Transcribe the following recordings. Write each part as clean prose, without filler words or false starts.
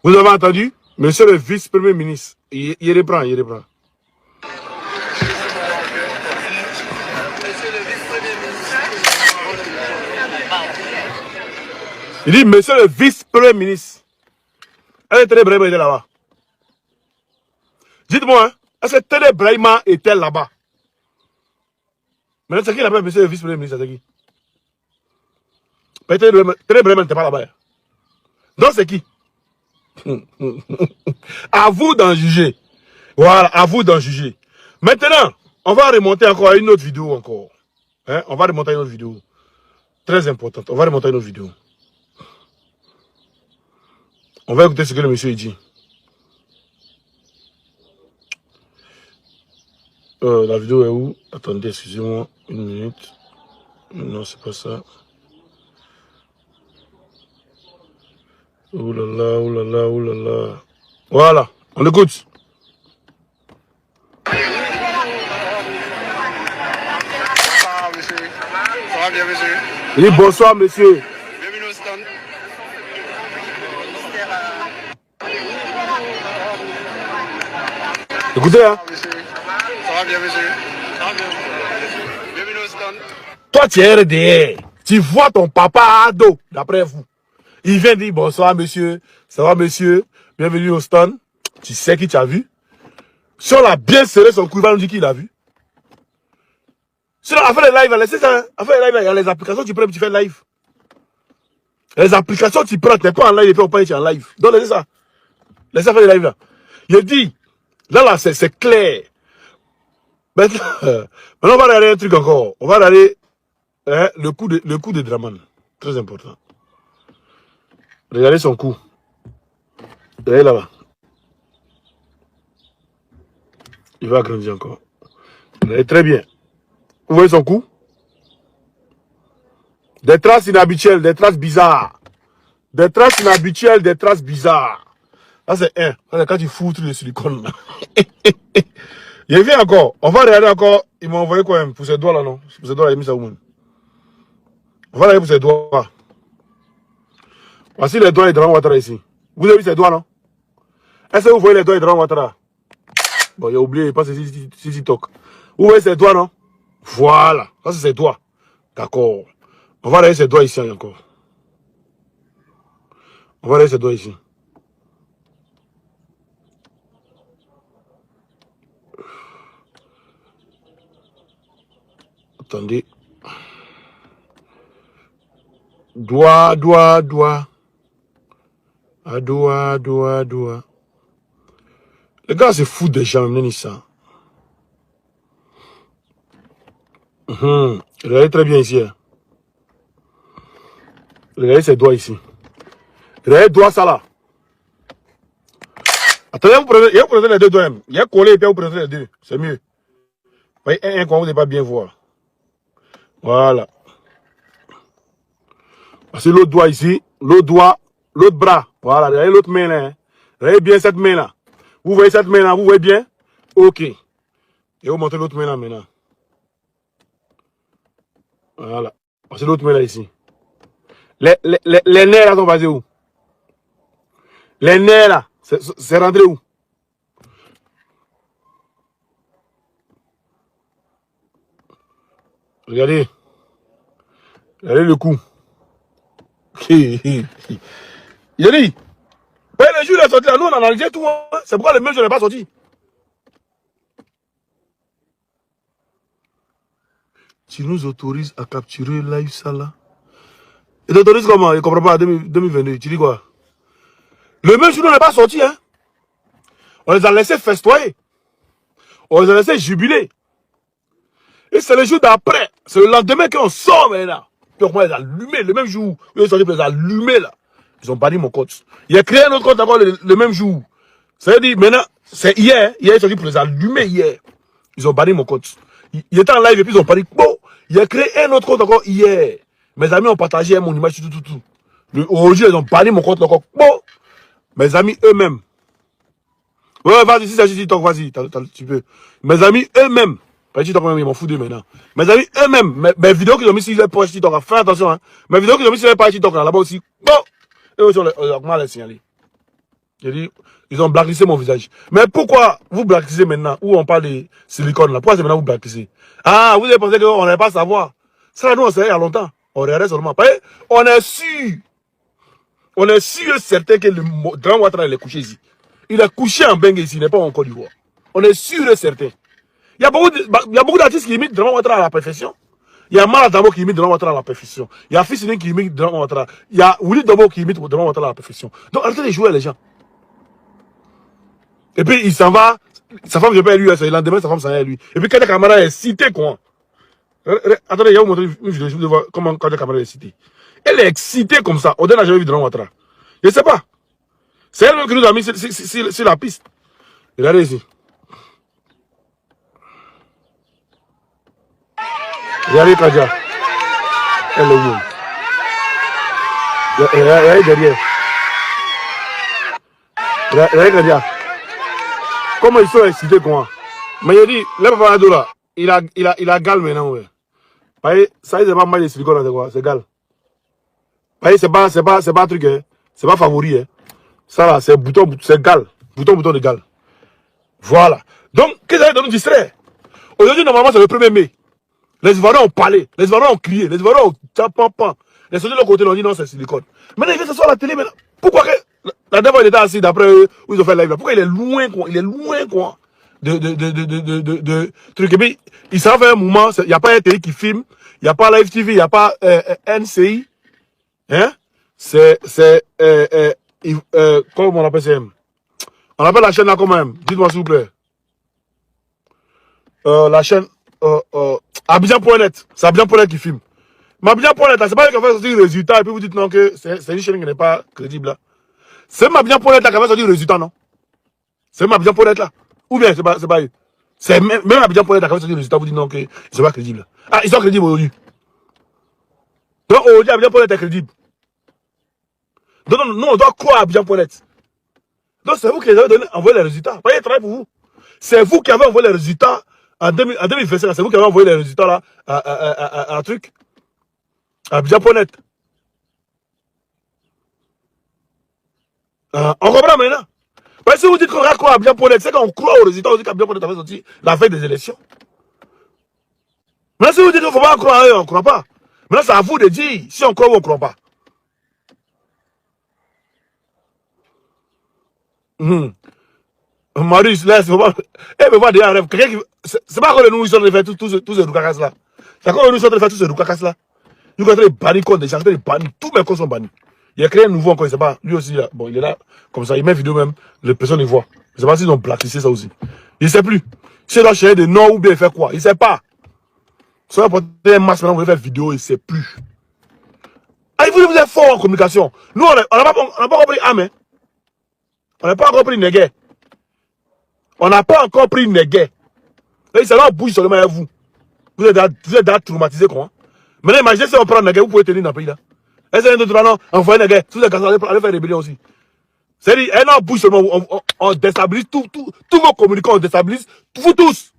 Vous avez entendu? Monsieur le vice-premier ministre. Il reprend, il reprend. Il dit, monsieur le vice-premier ministre. Elle est très Brahima était là-bas. Dites-moi, est-ce que Télé Brahima était là-bas? Maintenant, c'est qui l'appelle monsieur le vice-premier ministre? C'est qui? Télé Brahima n'était pas là-bas. Donc, c'est qui? À vous d'en juger. Voilà, à vous d'en juger. Maintenant, on va remonter encore à une autre vidéo encore. Hein? On va remonter à une autre vidéo. Très importante. On va remonter à une autre vidéo. On va écouter ce que le monsieur dit. La vidéo est où? Attendez, excusez-moi. Une minute. Non, c'est pas ça. Oh là là, oh là là, oh là là. Voilà, on écoute. Bonsoir, monsieur. Ça va bien, monsieur? Il dit bonsoir, monsieur. Bienvenue au stand. Écoutez, hein. Ça va bien, monsieur? Ça va bien. Bienvenue au stand. Toi, tu es RDR. Tu vois ton papa à dos, d'après vous. Il vient dire bonsoir, monsieur. Ça va, monsieur? Bienvenue au stand. Tu sais qui tu as vu? Si on a bien serré son cou, il va nous dire qui l'a vu. Sinon, à faire les lives, c'est ça. À faire les lives, il y a les applications, tu prends, tu fais live. Les applications, tu prends, tu n'es pas en live, et puis on peut être en live. Donc, laissez ça. Laissez faire les lives là. Il dit, là, c'est clair. Maintenant, on va regarder un truc encore. On va regarder le coup de Draman. Très important. Regardez son coup. Regardez là-bas. Il va grandir encore. Regardez très bien. Vous voyez son coup? Des traces inhabituelles, des traces bizarres. Des traces inhabituelles, des traces bizarres. Là, c'est un. C'est quand tu foutres le silicone là. Il vient encore. On va regarder encore. Il m'a envoyé quoi même? Pour ses doigts là, non? Pour ses doigts, il a mis ça où même? On va regarder pour ses doigts. Voici les doigts de Draman Ouattara ici. Vous avez vu ses doigts, non? Est-ce que vous voyez les doigts de Draman Ouattara? Bon, il a oublié, il passe ici TikTok. Vous voyez ses doigts, non? Voilà. Ça, c'est ses doigts. D'accord. On va regarder ses doigts ici encore. On va regarder ses doigts ici. Attendez. Doigt. Ah, doigt. Les gars, c'est fou déjà, même ça. Regardez très bien ici. Hein. Regardez ses doigts ici. Regardez les doigts, ça là. Attendez, vous prenez les deux doigts. Il y a collé et puis vous prenez les deux. C'est mieux. Vous voyez, un vous ne pas bien voir. Voilà. C'est l'autre doigt ici. L'autre doigt. L'autre bras. Voilà. Regardez l'autre main là. Hein. Regardez bien cette main là. Vous voyez cette main là. Vous voyez bien? Ok. Et vous montrez l'autre main là maintenant. Voilà. C'est l'autre main là ici. Les nerfs là sont basés où? Les nerfs là, c'est rentré où? Regardez. Regardez le coup. Il a dit. Ouais, le jour il est sorti là, nous on a analysé tout. Hein. C'est pourquoi le même jour n'est pas sorti. Tu nous autorises à capturer live ça là? Et t'autorises comment? Il ne comprend pas, 2022. Tu dis quoi? Le même jour n'est pas sorti, hein? On les a laissés festoyer. On les a laissés jubiler. Et c'est le jour d'après. C'est le lendemain qu'on sort maintenant. Puis on va les allumer. Le même jour. Ils sont sortis pour les allumer là. Ils ont banni mon compte. Il a créé un autre compte encore le même jour. Ça veut dire maintenant, c'est hier. Hier, ils sont sortis pour les allumer hier. Ils ont banni mon compte. Il était en live et puis ils ont banni. Bon, il a créé un autre compte encore hier. Mes amis ont partagé mon image sur tout. Aujourd'hui, ils ont banni mon compte encore. Bon, mes amis eux-mêmes. Ouais, vas-y, si ça dit TikTok, vas-y, tu peux. Mes amis eux-mêmes, Parce que TikTok, même, ils m'en foutent d'eux maintenant. Mes amis, eux-mêmes, mes vidéos qu'ils ont mis sur leur page TikTok, fais attention, hein. Mes vidéos qu'ils ont mis sur leur page TikTok, là-bas aussi, bon, eux aussi, on va les signaler. J'ai dit, ils ont blacklisté mon visage. Mais pourquoi vous blacklistez maintenant, où on parle de silicone, là? Pourquoi c'est maintenant vous blacklistez? Ah, vous avez pensé qu'on n'allait pas savoir. Ça, nous, on savait il y a longtemps. On regardait seulement. On est sûr. On est sûr et certain que le Grand Ouattara, il est couché ici. Il est couché en Bengue ici, il n'est pas en Côte d'Ivoire. On est sûr et certain. Il y a beaucoup d'artistes qui imitent Grand Ouattara à la perfection. Il y a Mala Dabo qui imite Grand Ouattara à la perfection. Il y a Fissine qui imite Grand Ouattara. Il y a Willy Dabo qui imite Grand Ouattara à la perfection. Donc arrêtez de jouer les gens. Et puis il s'en va. Sa femme, je peux lui, le lendemain, sa femme s'en va à lui. Et puis quand la caméra est citée, quoi. Attendez, il y a vous montrer une vidéo, je vais voir comment quand la caméra est citée. Elle est excitée comme ça. On n'a jamais vu Grand Ouattara. Je ne sais pas. C'est elle-même qui nous a mis sur la piste. Regardez ici. Regardez Kadia. Elle est où? Regardez derrière. Regardez Kadia. Comment ils sont excités, quoi. Mais il dit, le papa là, il a gal maintenant, ouais. Ça, c'est pas mal de silicone, c'est quoi? C'est gal. C'est pas un truc, hein. C'est pas favori, hein. Ça là, c'est bouton, c'est gal. Bouton de gal. Voilà. Donc, qu'est-ce que ça va nous distraire? Aujourd'hui, normalement, c'est le 1er mai. Les Ivoiriens ont parlé, les Ivoiriens ont crié, les Ivoiriens ont tapant. Les soldats de l'autre côté l'ont dit non, c'est silicone. Maintenant, il fait ça sur la télé maintenant. Pourquoi que la dernière fois, il était assis d'après eux, où ils ont fait live là? Pourquoi il est loin, quoi? Il est loin, quoi. De trucs. Et puis, il s'en fait un moment, il n'y a pas RTI qui filme, il n'y a pas Live TV, il n'y a pas NCI. Hein? Comment on appelle ça? On appelle la chaîne là comment même? Dites-moi s'il vous plaît. La chaîne Abidjan.net. C'est Abidjan.net qui filme. Mais Abidjan.net, c'est pas eux qui ont fait sortir le résultat et puis vous dites non que c'est une chaîne qui n'est pas crédible là. C'est Abidjan.net là qui a fait sortir le résultat, non? C'est Abidjan.net là. Ou bien c'est pas eux. C'est même Abidjan.net qui a fait sortir le résultat, vous dites non que c'est pas crédible. Ah, ils sont crédibles aujourd'hui. Donc aujourd'hui Abidjan.net est crédible. Donc nous on doit croire à Abidjan.net. Donc c'est vous qui avez envoyé les résultats. Pas un travail pour vous. C'est vous qui avez envoyé les résultats en 2025. C'est vous qui avez envoyé les résultats là à truc. À Abidjan.net. On comprend maintenant. Parce que si vous dites qu'on va croire à Abidjan.net, c'est qu'on croit aux résultats, on dit qu'Abidjan.net avait sorti la veille des élections. Maintenant si vous dites qu'il ne faut pas croire à eux, on ne croit pas. Maintenant c'est à vous de dire si on croit ou on ne croit pas. Marius, là, c'est pas. Eh, mais moi, déjà, rêve. C'est pas que nous, ils sont en train de faire tous ces roucacas là. C'est quand nous, ils sont en train de faire tous ces roucacas là. Nous, quand on est banni contre des gens, on est banni. Tous mes comptes sont bannis. Il a créé un nouveau encore, il sait pas. Lui aussi, là, bon, il est là, comme ça, il met vidéo même, les personnes les voient. Je sais pas s'ils ont blacklisté ça aussi. Il sait plus. S'il doit chercher des noms ou bien il fait quoi, il sait pas. Si on a porté un masque maintenant, vous faire vidéo, il sait plus. Ah, vous êtes fort en communication. Nous, on n'a pas compris Amen. On n'a pas encore pris Neguet. On n'a pas encore pris Neguet. Et ça là, on bouge seulement à vous. Vous êtes déjà traumatisé, quoi. Maintenant, imaginez si on prend Neguet, vous pouvez tenir dans le pays là. Et c'est un autre non, envoyez Neguet. Si vous êtes cassé, allez faire rébellion aussi. C'est-à-dire, on bouge seulement, on déstabilise tous vos communicants, on déstabilise vous tous.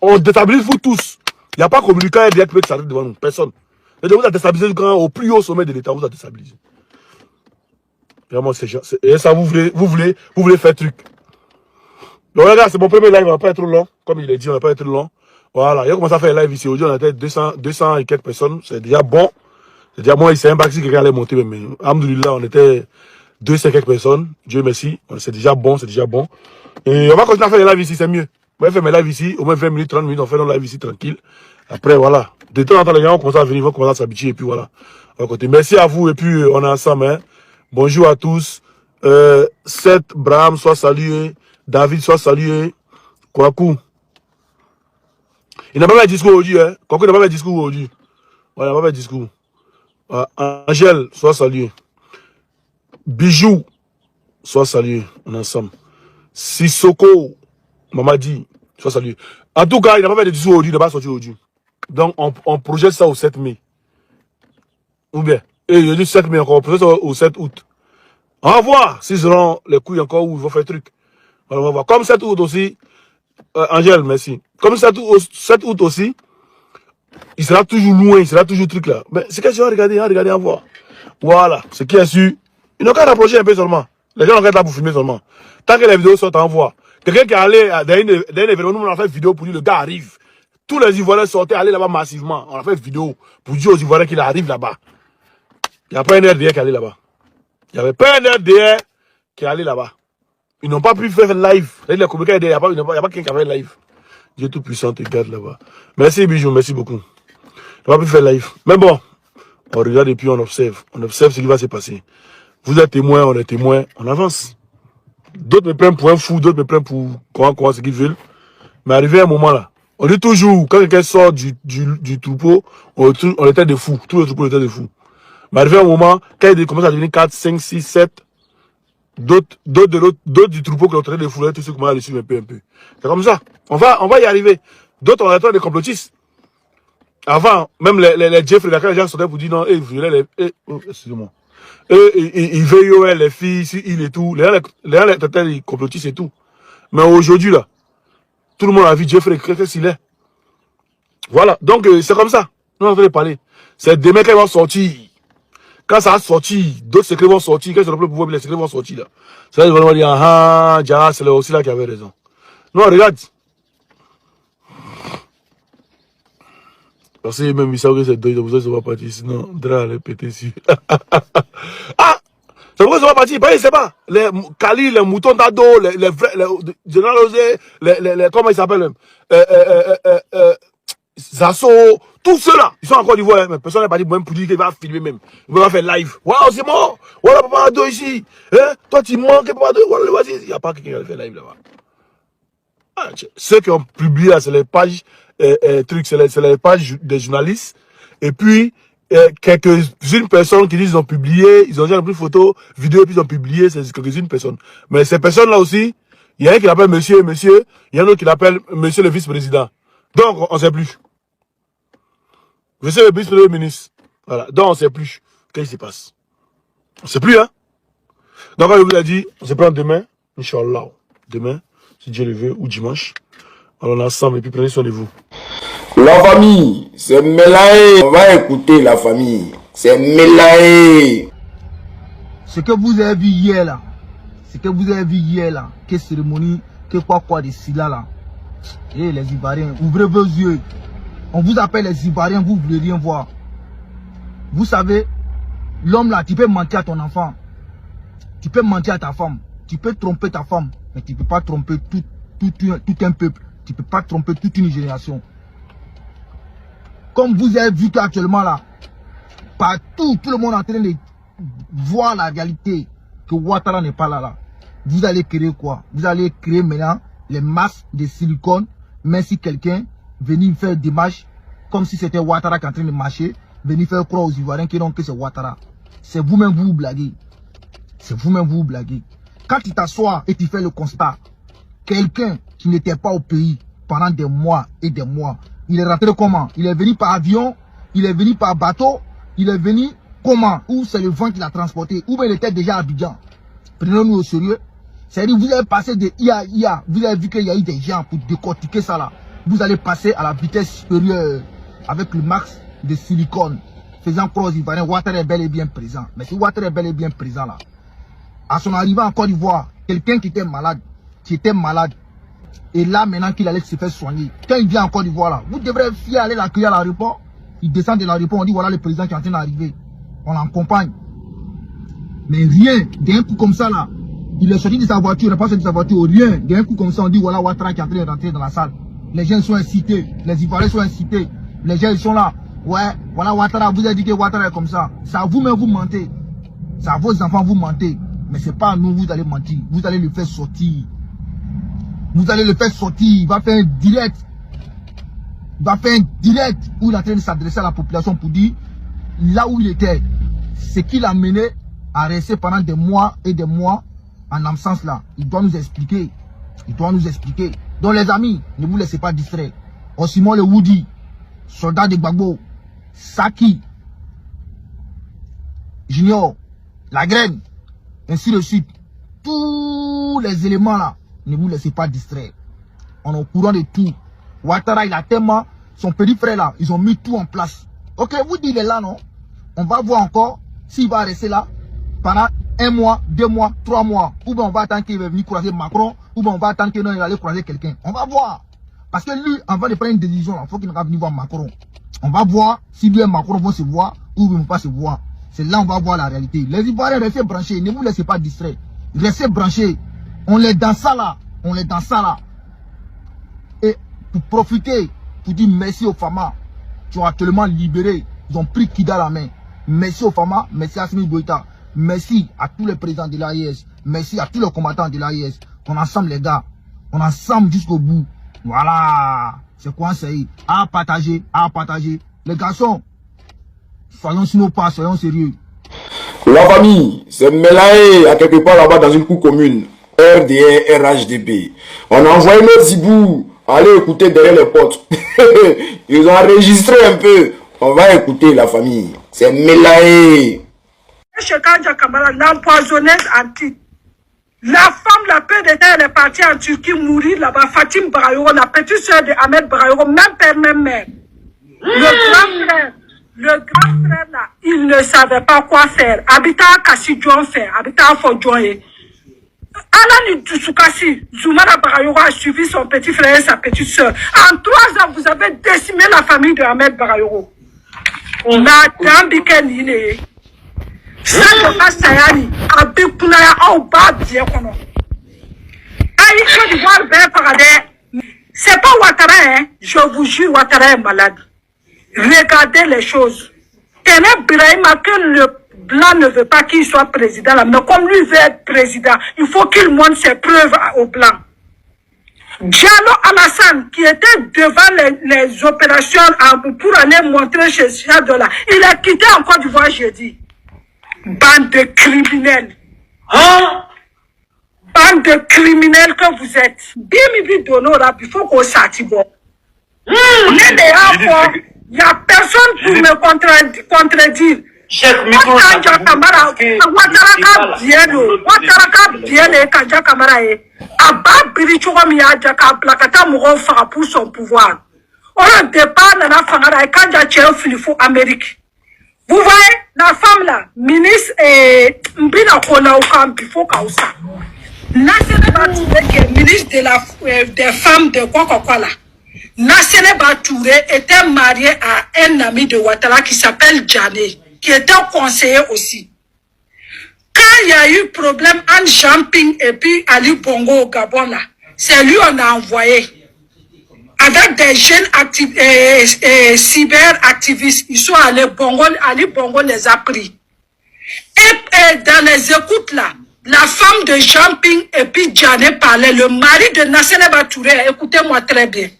On déstabilise vous tous. Il n'y a pas de communicant et direct qui s'arrête devant nous. Personne. Et vous avez déstabilisé au plus haut sommet de l'État, vous avez déstabilisé. Vraiment, c'est genre. Et ça, vous voulez faire truc. Donc, regarde, c'est mon premier live, on va pas être long. Comme il est dit, on va pas être long. Voilà, il a commencé à faire un live ici. Aujourd'hui, on était 200 et quelques personnes. C'est déjà bon. C'est déjà bon. Il s'est un bac si quelqu'un allait monter. Mais, alhamdoulilah, on était 200 et quelques personnes. Dieu merci. C'est déjà bon, c'est déjà bon. Et on va continuer à faire les lives ici, c'est mieux. On va faire mes lives ici, au moins 20 minutes, 30 minutes, on fait nos lives ici tranquille. Après, voilà. De temps en temps, les gens vont commencer à venir, vont commencer à s'habituer, et puis voilà. Merci à vous, et puis on est ensemble. Hein. Bonjour à tous. Seth, Braham, sois salué. David, sois salué. Kwaku. Il n'a pas fait de discours aujourd'hui. Hein. Kwaku n'a pas fait de discours aujourd'hui. Voilà, il n'a pas fait de discours. Angèle, sois salué. Bijou, sois salué. On est ensemble. Sissoko, Mamadi, sois salué. En tout cas, il n'a pas fait de discours aujourd'hui, il n'a pas sorti aujourd'hui. Donc, on projette ça au 7 mai. Ou bien, et je dis 7 mai encore, on projette ça au 7 août. On va voir s'ils auront les couilles encore où ils vont faire truc. On va voir. Comme 7 août aussi, Angèle, merci. Comme 7 août aussi, il sera toujours loin, il sera toujours truc là. Mais c'est qu'est-ce qu'on va regarder, on va voir. Voilà, ce qui est sûr. Ils n'ont qu'à rapprocher un peu seulement. Les gens n'ont qu'à être là pour filmer seulement. Tant que les vidéos sortent, on voit. Quelqu'un qui est allé dans un événement, nous on a fait une vidéo pour dire le gars arrive. Tous les Ivoiriens sortaient, aller là-bas massivement. On a fait une vidéo pour dire aux Ivoiriens qu'il arrive là-bas. Il n'y a pas un RDR qui est allé là-bas. Il n'y avait pas un RDR qui est allé là-bas. Ils n'ont pas pu faire live. Les communicants, il n'y a pas quelqu'un qui avait live. Dieu tout-puissant te garde là-bas. Merci Bijou, merci beaucoup. On n'a pas pu faire live. Mais bon, on regarde et puis on observe. On observe ce qui va se passer. Vous êtes témoins, on est témoins, on avance. D'autres me prennent pour un fou, d'autres me prennent pour quoi, ce qu'ils veulent. Mais arrivé à un moment là, on dit toujours, quand quelqu'un sort du troupeau, on était des fous. Tout le troupeau était des fous. Mais arrivé à un moment, quand il commence à devenir 4, 5, 6, 7, d'autres du troupeau qui ont traité de fouler, tous ceux qui m'ont dessus un peu. C'est comme ça. On va y arriver. D'autres ont été des complotistes. Avant, même les Jeffrey, quand les gens sortaient pour dire non, excusez-moi. Ils veillent les filles, il et tout. Les gens traitaient des complotistes et tout. Mais aujourd'hui, là, tout le monde a vu Jeffrey, qu'est-ce qu'il est. Voilà. Donc, c'est comme ça. Nous, on va parler. C'est demain qu'ils vont sortir. Quand ça va sortir, d'autres secrets vont sortir. Quand c'est le pouvoir, les secrets vont sortir là. Ça, ils vont dire, ah, Jara, c'est aussi là qui avait raison. Non, regarde. Parce que même ils savent que c'est deux, c'est pour ça qu'ils ne sont pas partis. Sinon, Dra allait péter dessus. Ah! C'est pourquoi ils ne sont pas partis. Bah, il sait pas. Les Kali, les moutons d'ado, les vrais, les comment ils s'appellent même? Zasso, tous ceux-là, ils sont encore du voix, mais personne n'est parti même pour dire qu'il va filmer même. Il va faire live. Waouh, c'est mort. Voilà, papa Ado ici. Hein? Toi, tu manques, papa Ado. Voilà, vas-y. Il n'y a pas quelqu'un qui va faire live là-bas. Ah, ceux qui ont publié là, c'est les pages, c'est les pages des journalistes. Et puis, quelques-unes personnes qui disent qu'ils ont publié, ils ont déjà pris photos, vidéos, puis ils ont publié, c'est quelques-unes personnes. Mais ces personnes-là aussi, il y a un qui l'appelle monsieur, il y en a un autre qui l'appelle monsieur le vice-président. Donc, on ne sait plus. Je sais le vice-premier ministre. Voilà. Donc, on ne sait plus. Qu'est-ce qui se passe? On ne sait plus, hein? Donc, je vous ai dit, on se prend demain, Inch'Allah. Demain, si Dieu le veut, ou dimanche. Alors, on est ensemble et puis prenez soin de vous. La famille, c'est Melaé. On va écouter la famille. C'est Melaé. Ce que vous avez vu hier là, quelle cérémonie, que quoi de Silla là. Et les Ivoiriens, ouvrez vos yeux. On vous appelle les Ivoiriens, vous ne voulez rien voir. Vous savez, l'homme là, tu peux mentir à ton enfant. Tu peux mentir à ta femme. Tu peux tromper ta femme. Mais tu ne peux pas tromper tout un peuple. Tu ne peux pas tromper toute une génération. Comme vous avez vu qu'actuellement là, partout, tout le monde est en train de voir la réalité que Ouattara n'est pas là. Vous allez créer quoi? Vous allez créer maintenant les masses de silicone. Mais si quelqu'un venir faire des marches comme si c'était Ouattara qui est en train de marcher, venir faire croire aux Ivoiriens que c'est Ouattara. C'est vous-même vous blaguez. C'est vous-même vous blaguez. Quand tu t'assois et tu fais le constat, quelqu'un qui n'était pas au pays pendant des mois et des mois, il est rentré comment? Il est venu par avion, il est venu par bateau, il est venu comment? Ou c'est le vent qui l'a transporté, ou bien il était déjà à Abidjan. Prenons-nous au sérieux. C'est-à-dire vous avez passé de IA, vous avez vu qu'il y a eu des gens pour décortiquer ça là. Vous allez passer à la vitesse supérieure avec le max de silicone, faisant croire aux Ivoiriens, Ouattara est bel et bien présent. Mais si Ouattara est bel et bien présent là, à son arrivée en Côte d'Ivoire, quelqu'un qui était malade, et là maintenant qu'il allait se faire soigner, quand il vient en Côte d'Ivoire là, vous devrez fier aller l'accueillir à l'aéroport. Il descend de l'aéroport, on dit voilà le président qui est en train d'arriver. On l'accompagne. Mais rien, d'un coup comme ça là, il est sorti de sa voiture, il n'est pas sorti de sa voiture, rien. D'un coup comme ça, on dit voilà Ouattara qui est en train de rentrer dans la salle. Les gens sont incités, les Ivoiriens sont incités. Les gens ils sont là. Ouais, voilà Ouattara, vous avez dit que Ouattara est comme ça. C'est à vous-même vous mentez. C'est à vos enfants vous mentez. Mais c'est pas à nous vous allez mentir. Vous allez le faire sortir. Vous allez le faire sortir. Il va faire un direct. Où il est en train de s'adresser à la population pour dire là où il était, ce qui l'a mené à rester pendant des mois et des mois en absence là. Il doit nous expliquer. Donc les amis, ne vous laissez pas distraire. Osimhen le Woody, soldat de Gbagbo, Saki, Junior, La Graine, ainsi de suite. Tous les éléments là, ne vous laissez pas distraire. On est au courant de tout. Ouattara, il a tellement, son petit frère là, ils ont mis tout en place. Ok, vous dites, il est là, non? On va voir encore s'il va rester là pendant 1 mois, 2 mois, 3 mois. Ou bien on va attendre qu'il va venir croiser Macron, ou bien on va attendre qu'il va aller croiser quelqu'un. On va voir. Parce que lui, avant de prendre une décision, il faut qu'il va venir voir Macron. On va voir si lui et Macron vont se voir ou ils ne vont pas se voir. C'est là on va voir la réalité. Les Ivoiriens, restez branchés, ne vous laissez pas distraire. Restez branchés. On est dans ça là. On est dans ça là. Et pour profiter, pour dire merci aux FAMA qui ont actuellement libéré, ils ont pris Kida à la main. Merci aux FAMA, merci à Assimi Goïta, merci à tous les présidents de l'AIS, merci à tous les combattants de l'AIS. On est ensemble les gars, on est ensemble jusqu'au bout. Voilà, c'est quoi ça? À partager, à partager. Les garçons, soyons sur nos pas, soyons sérieux. La famille, c'est Melaye à quelque part là-bas dans une cour commune. RDR, RHDP. On a envoyé nos zibous. Allez écouter derrière les portes. Ils ont enregistré un peu. On va écouter la famille. C'est Melaye. Chekanja Kamara, l'empoisonneuse antique. La femme, la paix de terre, elle est partie en Turquie mourir là-bas. Fatim Brayoro, la petite soeur de Ahmed Brayoro, même père, même mère. Le grand frère là, il ne savait pas quoi faire. Habitant à Kassidjon fait, habitant à Fodjoye. Alani Dusukasi, Zoumara Brayoro a suivi son petit frère et sa petite soeur. En 3 ans, vous avez décimé la famille de Ahmed Brayoro. Na Dambiken Ine. Sadoma Sayani, Abikunaya Aoba Diekono. Aïe, Côte d'Ivoire, Ben Paradais. C'est pas Ouattara, hein. Je vous jure, Ouattara est malade. Regardez les choses. Téné Brahima, que le blanc ne veut pas qu'il soit président là, mais comme lui veut être président, il faut qu'il montre ses preuves au blanc. Diallo Alassane, qui était devant les opérations pour aller montrer chez Chadola, il a quitté en Côte d'Ivoire jeudi. Bande de criminels. Hein? Bande de criminels que vous êtes. Bien mi d'honneur, il faut qu'on s'attire. Il n'y a personne pour me contredire. Kanja Kamara, Ouattara bien Kanja Kamara Abba Birichouga Miyaja Plakata Mouron Fara pour son pouvoir. Au départ, Nana Fangara et Kanja Tchèo Filifou Amérique. Vous voyez, la femme là, ministre et Mbina Kona Okampi Fokausa. Nassene Batouré, qui est ministre des femmes de Coca-Cola. Nassene Batouré était marié à un ami de Ouattara qui s'appelle Djané, qui était conseiller aussi. Quand il y a eu problème entre Jean-Ping et puis Ali Bongo au Gabon là, c'est lui on a envoyé. Avec des jeunes cyber-activistes, ils sont allés Bongo, Ali Bongo les a pris. Et dans les écoutes là, la femme de Jean-Ping et puis Djané parlait, le mari de Nassene Batouré, écoutez-moi très bien.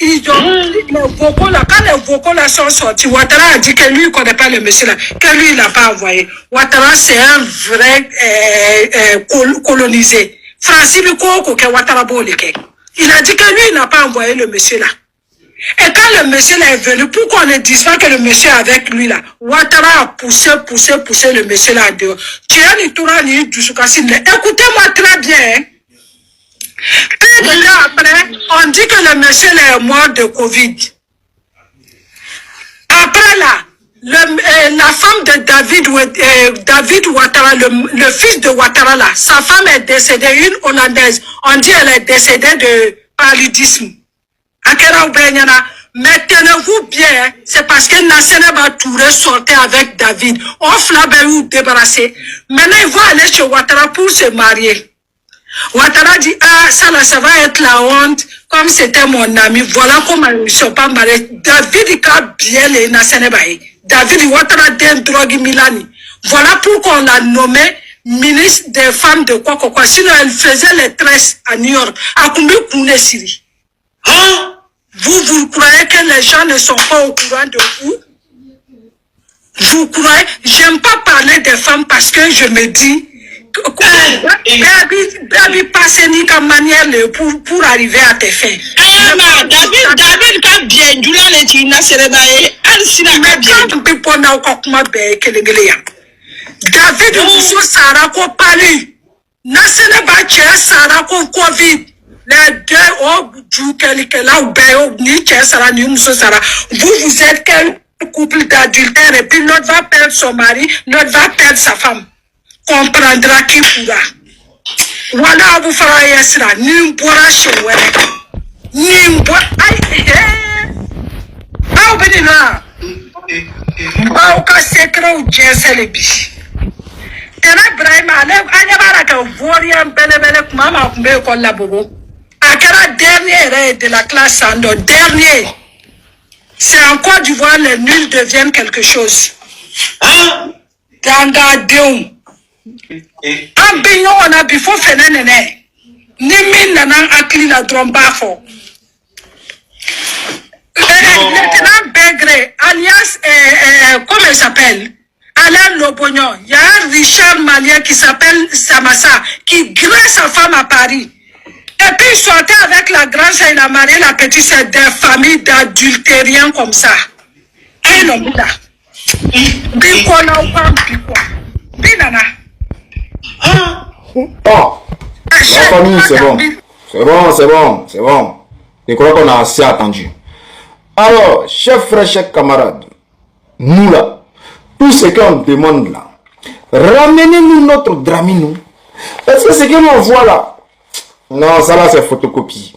Ils ont pris les vocaux là, quand les vocaux là sont sortis, Ouattara a dit que lui, il ne connaît pas le monsieur là, que lui, il n'a pas envoyé. Ouattara, c'est un vrai colonisé. Francis Biko, que Ouattara Boleke. Il a dit que lui, il n'a pas envoyé le monsieur là. Et quand le monsieur là est venu, pour qu'on ne dise pas que le monsieur est avec lui là, Ouattara a poussé le monsieur là dehors. Tiani Tourani Dusukasi, écoutez-moi très bien, hein. Peu de temps après, on dit que le monsieur là est mort de Covid. Après là, la femme de David Ouattara, le fils de Ouattara là, sa femme est décédée, une Hollandaise. On dit qu'elle est décédée de paludisme. Mais tenez-vous bien, c'est parce que Nassene Batouré sortait avec David. On flabait ou débarrassé. Maintenant, ils vont aller chez Ouattara pour se marier. Ouattara dit, ah, ça là, ça va être la honte, comme c'était mon ami. Voilà comment ils ne sont pas mariés. David, il a bien les Nassene Baye. David, Ouattara den drogue Milani. Voilà pourquoi on l'a nommé ministre des femmes de quoi. Sinon, elle faisait les tresses à New York. À combien Koune Siri? Hein? Vous croyez que les gens ne sont pas au courant de vous? Vous croyez? J'aime pas parler des femmes parce que je me dis, Baby passe ni comme manière pour arriver à tes fins. David quand bien du là les tina célébrer al sina bien tu peux pas na ko kuma be kelengele ya. David Muso Sarako Pali. Nasene Bache Sarako Covid. Les deux, oh, là, ni Sara, ni Muso Sara. Vous êtes quel couple d'adultère et puis l'autre va perdre son mari, l'autre va perdre sa femme. Comprendra qui pourra. Voilà, vous ferez Yesra. Ni m'boira chez moi. Ni m'boira. Aïe, ah, ben là. Ah, au cas secret ou Jesse le biche. Tena Ibrahim, allez voir que Vorian Belebele, maman, kumbe école la bobo. À quel dernier de la classe Sando, dernier. C'est en Côte d'Ivoire, les nuls deviennent quelque chose. Hein? Dangadéum. Un bignon, on a bifo fenene. Ni min nanan akli la drombafo. Lieutenant Begré, alias, comment il s'appelle? Alain Lobognon. Il y a un Richard Malien qui s'appelle Samassa, qui grâce sa femme à Paris. Et puis il sortait avec la grande sœur, il a marié la petite sœur des familles d'adultériens comme ça. Un homme là. Bikona ou pas Bikwa. Binana. Oh, la famille, c'est bon. C'est bon, c'est bon, c'est bon. Je crois qu'on a assez attendu. Alors, chers frères, chers camarades, nous là, tout ce qu'on demande là, ramenez-nous notre Dramino. Parce que ce que l'on voit là, non, ça là c'est photocopie.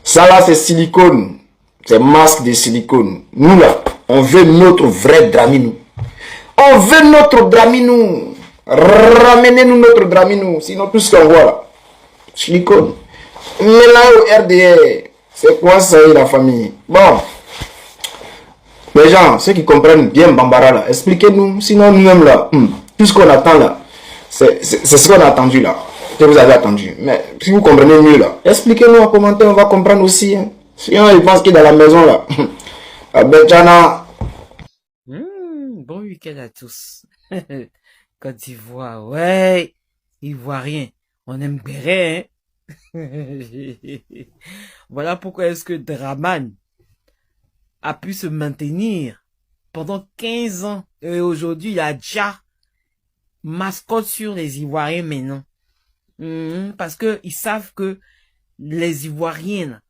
Ça là c'est silicone. C'est masque de silicone. Nous là, on veut notre vrai Dramino. On veut notre Dramino. Ramenez-nous notre Dramino. Sinon tout ce qu'on voit là, silicone. Mais là au RDR, c'est quoi ça la famille? Bon, les gens, ceux qui comprennent bien Bambara là, expliquez-nous. Sinon nous-mêmes là, tout ce qu'on attend là, c'est ce qu'on a attendu là, que vous avez attendu. Mais si vous comprenez mieux là, expliquez-nous en commentaire, on va comprendre aussi. Hein. Sinon ils pensent qu'il est dans la maison là. Abedjana. Bon week-end à tous. Côte d'Ivoire, ouais, Ivoirien, on aime Béret, hein. Voilà pourquoi est-ce que Draman a pu se maintenir pendant 15 ans. Et aujourd'hui, il a déjà mascotte sur les Ivoiriens maintenant. Parce que ils savent que les Ivoiriens là,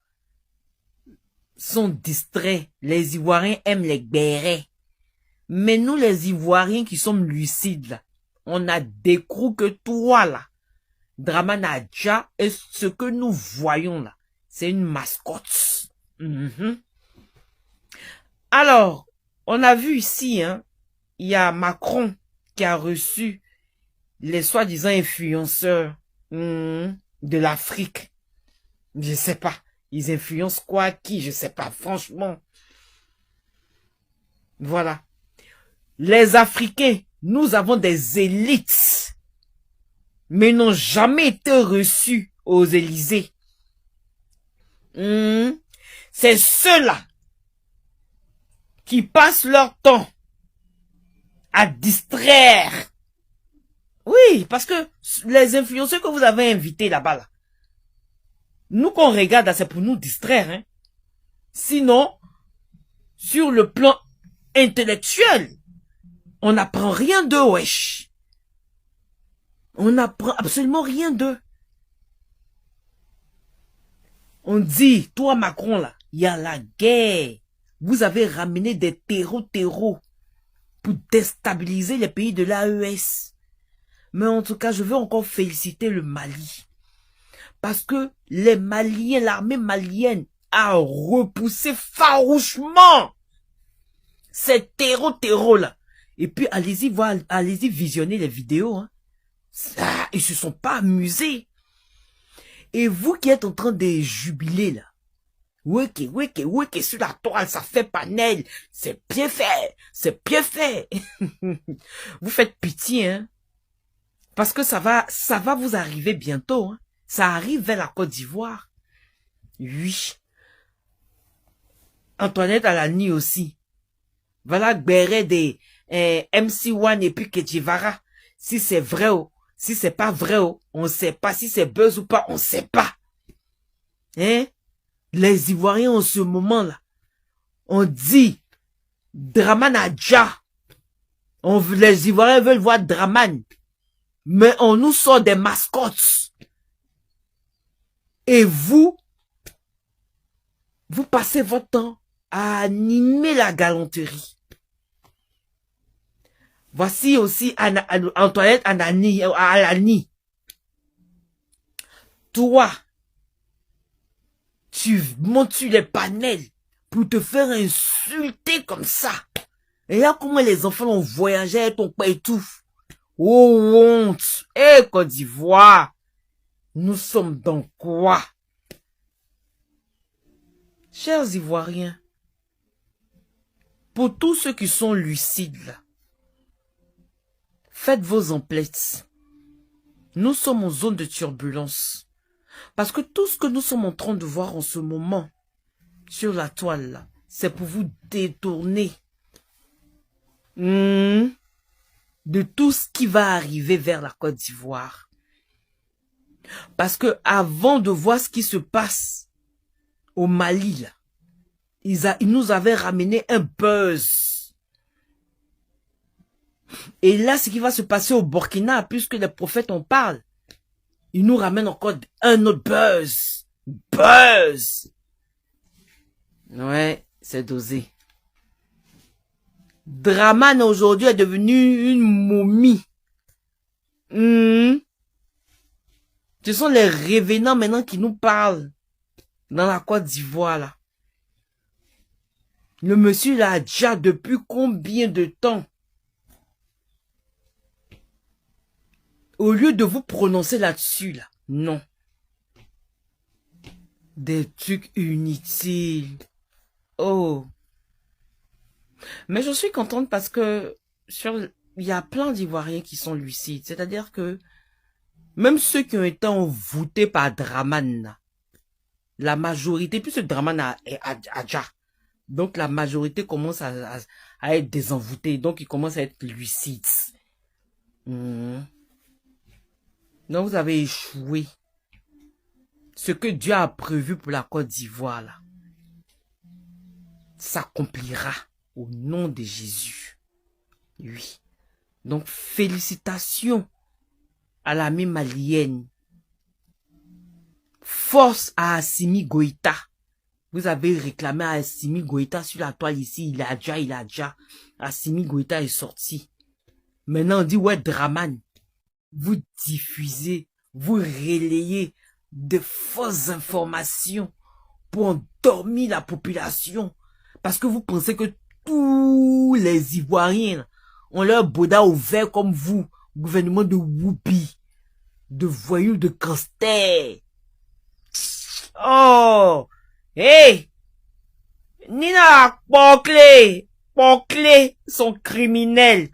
sont distraits. Les Ivoiriens aiment les bérets. Mais nous, les Ivoiriens qui sommes lucides, là, on a des coups que toi, là. Draman Adja, et ce que nous voyons, là, c'est une mascotte. Alors, on a vu ici, hein, il y a Macron qui a reçu les soi-disant influenceurs de l'Afrique. Je sais pas. Ils influencent quoi, qui, je sais pas, franchement. Voilà. Les Africains, nous avons des élites, mais n'ont jamais été reçus aux Élysées. C'est ceux-là qui passent leur temps à distraire. Oui, parce que les influenceurs que vous avez invités là-bas, là, nous qu'on regarde, c'est pour nous distraire. Hein. Sinon, sur le plan intellectuel, on n'apprend rien d'eux, wesh. On n'apprend absolument rien d'eux. On dit, toi Macron là, il y a la guerre. Vous avez ramené des terreaux pour déstabiliser les pays de l'AES. Mais en tout cas, je veux encore féliciter le Mali. Parce que les Maliens, l'armée malienne a repoussé farouchement ces terreaux là. Et puis allez-y voir, allez-y visionner les vidéos. Hein. Ah, ils se sont pas amusés. Et vous qui êtes en train de jubiler là, oui, sur la toile, ça fait panel, c'est bien fait, c'est bien fait. Vous faites pitié, hein, parce que ça va vous arriver bientôt. Hein. Ça arrive vers la Côte d'Ivoire. Oui. Antoinette Alani aussi. Voilà, Béret des MC1 et puis Kedjivara. Si c'est vrai ou si c'est pas vrai ou on sait pas. Si c'est buzz ou pas, on sait pas. Hein? Les Ivoiriens en ce moment-là, on dit Draman Adja Les Ivoiriens veulent voir Dramane. Mais on nous sort des mascottes. Et vous passez votre temps à animer la galanterie. Voici aussi Antoinette Alani. Toi, tu montes sur les panels pour te faire insulter comme ça. Et là, comment les enfants ont voyagé avec ton père et tout. Oh, honte. Eh, Côte d'Ivoire. Nous sommes dans quoi? Chers Ivoiriens, pour tous ceux qui sont lucides, là, faites vos emplettes. Nous sommes en zone de turbulence. Parce que tout ce que nous sommes en train de voir en ce moment, sur la toile, là, c'est pour vous détourner de tout ce qui va arriver vers la Côte d'Ivoire. Parce que avant de voir ce qui se passe au Mali, là, ils nous avaient ramené un buzz. Et là, ce qui va se passer au Burkina, puisque les prophètes en parlent, ils nous ramènent encore un autre buzz. Buzz! Ouais, c'est dosé. Dramane aujourd'hui est devenu une momie. Ce sont les revenants maintenant qui nous parlent dans la Côte d'Ivoire là. Le monsieur là a déjà depuis combien de temps? Au lieu de vous prononcer là-dessus là, non. Des trucs inutiles. Oh. Mais je suis contente parce que il y a plein d'Ivoiriens qui sont lucides. C'est-à-dire que même ceux qui ont été envoûtés par Dramane, la majorité, puisque Dramane est Adja, donc la majorité commence à être désenvoûtée. Donc ils commencent à être lucides. Donc vous avez échoué. Ce que Dieu a prévu pour la Côte d'Ivoire, là, s'accomplira au nom de Jésus. Oui. Donc, félicitations à l'ami malienne. Force à Assimi Goïta. Vous avez réclamé à Assimi Goïta sur la toile ici. Il a déjà. Assimi Goïta est sorti. Maintenant, on dit, ouais, Dramane. Vous diffusez, vous relayez de fausses informations pour endormir la population. Parce que vous pensez que tous les Ivoiriens ont leur boda ouvert comme vous, gouvernement de Whoopi, de voyous de gangsters. Oh! Hey! Nina, Poclé sont criminels.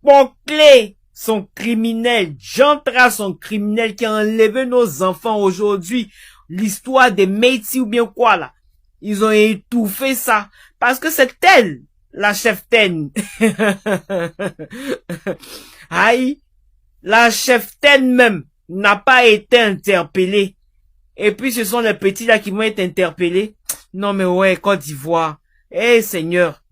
Poclé sont criminels. Jantra sont criminels qui ont enlevé nos enfants aujourd'hui. L'histoire des Métis ou bien quoi là. Ils ont étouffé ça. Parce que c'est elle, la cheftaine. Aïe, la cheftaine même n'a pas été interpellée. Et puis ce sont les petits là qui vont être interpellés. Non mais ouais, Côte d'Ivoire. Eh Seigneur.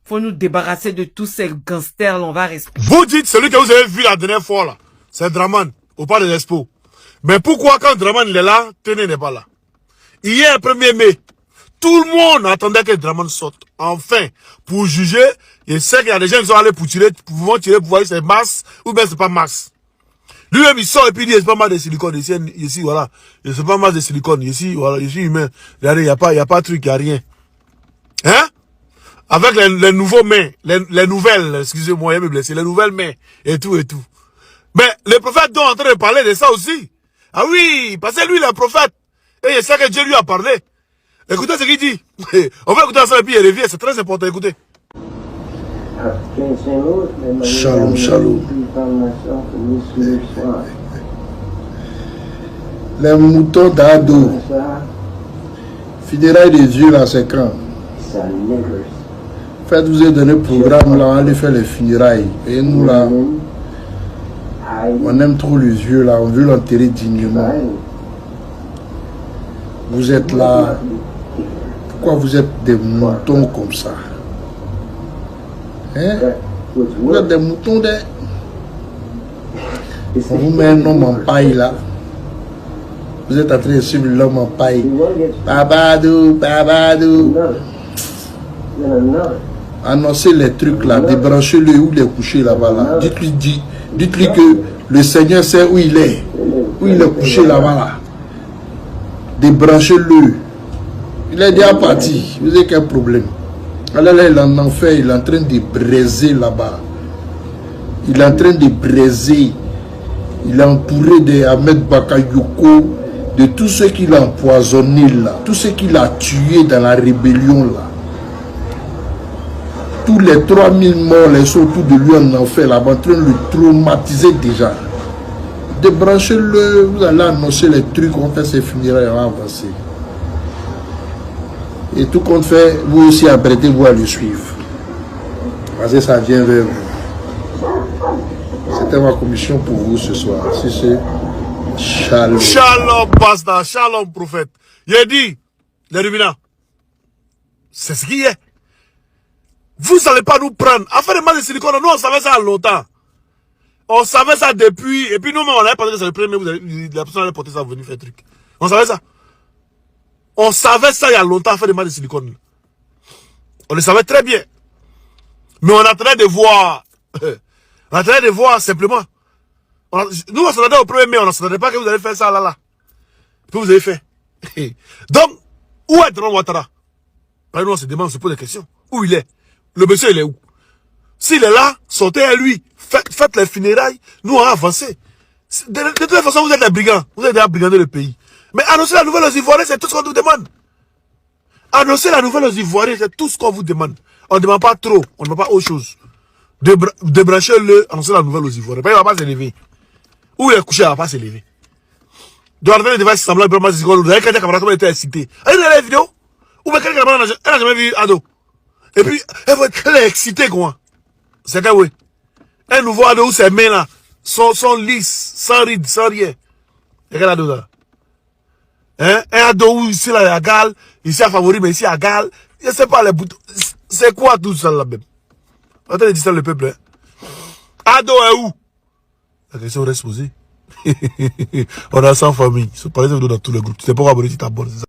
Faut nous débarrasser de tous ces gangsters là, on va rester. Vous dites celui que vous avez vu la dernière fois là, c'est Dramane, au parc de l'Expo. Mais pourquoi quand Dramane est là, Téné n'est pas là? Hier 1er mai, tout le monde attendait que Dramane sorte. Enfin, pour juger, je sais qu'il y a des gens qui sont allés pour tirer, pour voir si c'est masse ou bien c'est pas masse. Lui-même il sort et puis il dit c'est pas masse de silicone ici voilà, c'est pas masse de silicone ici voilà, je suis humain. Regardez, il y a pas de truc, il y a rien. Hein? Avec les nouveaux mains, les nouvelles, excusez-moi, il me blessé, les nouvelles mains et tout. Mais les prophètes sont en train de parler de ça aussi. Ah oui, parce que lui, il est prophète. Et je sais que Dieu lui a parlé. Écoutez ce qu'il dit. On va écouter ça et puis il revient, c'est très important, écoutez. Shalom, shalom. Les moutons d'Ado. Funérailles des vieux là, c'est quand? Faites, vous avez donné le programme là, on allait faire les funérailles. Et nous là, on aime trop les vieux là, on veut l'enterrer dignement. Vous êtes là, pourquoi vous êtes des moutons comme ça? Hein? Vous êtes des moutons, on vous met un homme en paille là. Vous êtes en train de suivre l'homme en paille. Babadou, babadou. Annoncez les trucs là, débranchez-le où il est couché là-bas là. Dites-lui que le Seigneur sait où il est couché là-bas là. Débranchez-le. Il est déjà parti. Vous avez quel problème? Alors là, il est en enfer, il est en train de braiser là-bas. Il est en train de braiser. Il est entouré de Ahmed Bakayoko, de tous ceux qu'il a empoisonnés là, tous ceux qu'il a tués dans la rébellion là. Tous les 3000 morts, les sont autour de lui en enfer là-bas, en train de le traumatiser déjà. Débranchez-le, vous allez annoncer les trucs, on fait ses funérailles, on va avancer. Et tout compte fait, vous aussi apprêtez-vous à le suivre. Parce que ça vient vers vous. C'était ma commission pour vous ce soir. Si c'est Shalom. Shalom, pasteur, shalom, prophète. Il a dit, les ruminants, c'est ce qui est. Vous n'allez pas nous prendre. Affaire de masse de silicone, nous on savait ça longtemps. On savait ça depuis, et puis nous, on avait pensé que c'est le premier, la personne allait porter ça, venir faire truc. On savait ça. On savait ça il y a longtemps, affaire de masse de silicone. On le savait très bien. Mais on attendait de voir. On attendait de voir simplement. Nous, on s'attendait au 1er mai, on ne s'attendait pas que vous allez faire ça là. Puis vous avez fait. Donc, où est Ron Ouattara? Nous, on se demande, on se pose des questions. Où il est? Le monsieur, il est où? S'il est là, sortez à lui. Faites les funérailles. Nous, on a avancé. De toute façon, vous êtes des brigands. Vous êtes déjà brigandés le pays. Mais annoncer la nouvelle aux Ivoiriens, c'est tout ce qu'on vous demande. Annoncer la nouvelle aux Ivoiriens, c'est tout ce qu'on vous demande. On ne demande pas trop. On ne demande pas autre chose. Débranchez-le, annoncer la nouvelle aux Ivoiriens. Il ne va pas s'élever. Où il est couché, il ne va pas s'élever. Donc, il devait sembler vraiment Zigon. Vous avez quelqu'un camarade qui était excité. Allez, regardez la vidéo. Ou bien quelqu'un camarade, elle n'a jamais vu Ado. Et puis, elle est excitée, quoi. C'est que oui. Un nouveau Ado où ses mains là sont lisses, sans rides, sans rien. Et quel Ado là? Hein? Un Ado où ici là, il y a Gal, ici à Favori, mais ici à Gal. Je ne sais pas les boutons. C'est quoi tout ça là même? Attendez, dis ça le peuple. Hein? Ado est où? La question reste posée. On a 100 familles. Ils sont parlés dans tous les groupes. Tu sais pas abonner si t'abonnes, c'est ça.